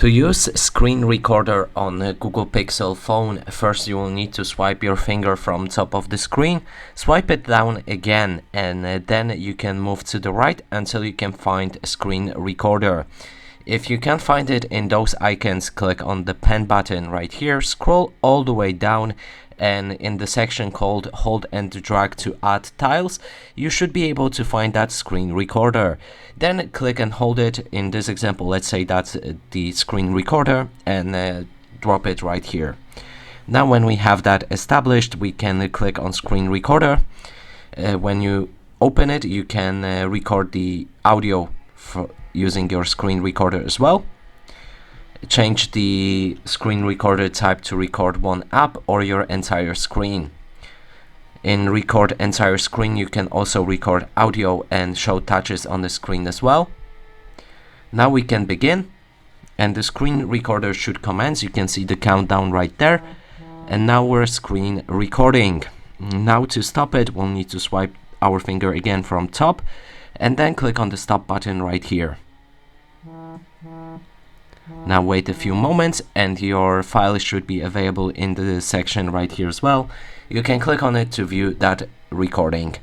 To use screen recorder on a Google Pixel phone, first you will need to swipe your finger from top of the screen, swipe it down again, and then you can move to the right until you can find screen recorder. If you can't find it in those icons, click on the pen button right here, scroll all the way down, and in the section called hold and drag to add tiles, you should be able to find that screen recorder. Then click and hold it. In this example, let's say that's the screen recorder, and drop it right here. Now when we have that established, we can click on screen recorder. When you open it, you can record the audio using your screen recorder as well. Change the screen recorder type to record one app or your entire screen. In record entire screen, you can also record audio and show touches on the screen as well. Now we can begin, and the screen recorder should commence. You can see the countdown right there, and now we're screen recording. Now to stop it, we'll need to swipe our finger again from top and then click on the stop button right here. Now wait a few moments and your file should be available in the section right here as well. You can click on it to view that recording.